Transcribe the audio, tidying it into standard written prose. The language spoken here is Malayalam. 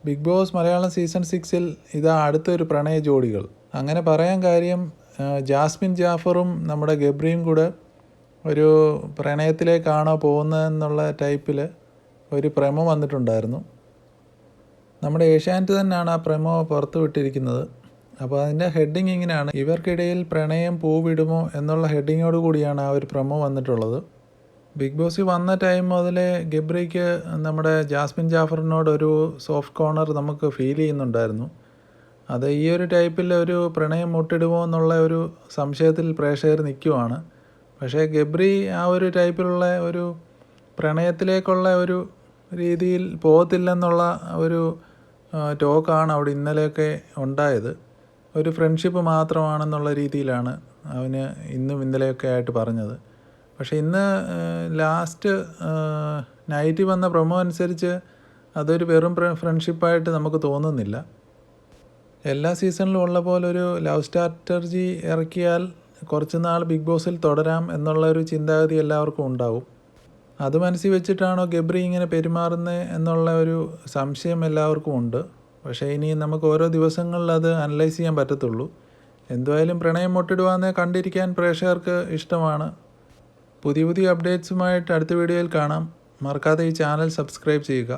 ബിഗ് ബോസ് മലയാളം സീസൺ 6-ൽ ഇതാ അടുത്തൊരു പ്രണയ ജോഡികൾ. അങ്ങനെ പറയാൻ കാര്യം ജാസ്മിൻ ജാഫറും നമ്മുടെ ഗബ്രിയും കൂടെ ഒരു പ്രണയത്തിലേക്കാണോ പോകുന്നതെന്നുള്ള ടൈപ്പിൽ ഒരു പ്രമോ വന്നിട്ടുണ്ടായിരുന്നു. നമ്മുടെ ഏഷ്യാനെറ്റ് തന്നെയാണ് ആ പ്രമോ പുറത്തു വിട്ടിരിക്കുന്നത്. അപ്പോൾ അതിൻ്റെ ഹെഡിങ് ഇങ്ങനെയാണ്: ഇവർക്കിടയിൽ പ്രണയം പൂവിടുമോ എന്നുള്ള ഹെഡിങ്ങോട് കൂടിയാണ് ആ ഒരു പ്രമോ വന്നിട്ടുള്ളത്. ബിഗ് ബോസിൽ വന്ന ടൈം മുതലേ ഗബ്രിക്ക് നമ്മുടെ ജാസ്മിൻ ജാഫറിനോടൊരു സോഫ്റ്റ് കോർണർ നമുക്ക് ഫീൽ ചെയ്യുന്നുണ്ടായിരുന്നു. അത് ഈ ഒരു ടൈപ്പിൽ ഒരു പ്രണയം മുട്ടിടുമോ എന്നുള്ള ഒരു സംശയത്തിൽ പ്രേക്ഷകർ നിൽക്കുവാണ്. പക്ഷേ ഗബ്രി ആ ഒരു ടൈപ്പിലുള്ള ഒരു പ്രണയത്തിലേക്കുള്ള ഒരു രീതിയിൽ പോകത്തില്ലെന്നുള്ള ഒരു ടോക്കാണ് അവിടെ ഇന്നലെയൊക്കെ ഉണ്ടായത്. ഒരു ഫ്രണ്ട്ഷിപ്പ് മാത്രമാണെന്നുള്ള രീതിയിലാണ് അവന് ഇന്നും ഇന്നലെയൊക്കെ ആയിട്ട് പറഞ്ഞത്. പക്ഷേ ഇന്ന് ലാസ്റ്റ് നൈറ്റ് വന്ന പ്രൊമോ അനുസരിച്ച് അതൊരു വെറും ഫ്രണ്ട്ഷിപ്പായിട്ട് നമുക്ക് തോന്നുന്നില്ല. എല്ലാ സീസണിലും ഉള്ള പോലെ ഒരു ലവ് സ്ട്രാറ്റജി ഇറക്കിയാൽ കുറച്ച് നാൾ ബിഗ് ബോസിൽ തുടരാം എന്നുള്ളൊരു ചിന്താഗതി എല്ലാവർക്കും ഉണ്ടാവും. അത് മനസ്സിൽ വെച്ചിട്ടാണോ ഗബ്രി ഇങ്ങനെ പെരുമാറുന്നത് എന്നുള്ള ഒരു സംശയം എല്ലാവർക്കും ഉണ്ട്. പക്ഷേ ഇനി നമുക്ക് ഓരോ ദിവസങ്ങളിൽ അത് അനലൈസ് ചെയ്യാൻ പറ്റത്തുള്ളൂ. എന്തായാലും പ്രണയം മുട്ടിടുവാന്നേ കണ്ടിരിക്കാൻ പ്രേക്ഷകർക്ക് ഇഷ്ടമാണ്. പുതിയ അപ്ഡേറ്റ്സുമായിട്ട് അടുത്ത വീഡിയോയിൽ കാണാം. മറക്കാതെ ഈ ചാനൽ സബ്സ്ക്രൈബ് ചെയ്യുക.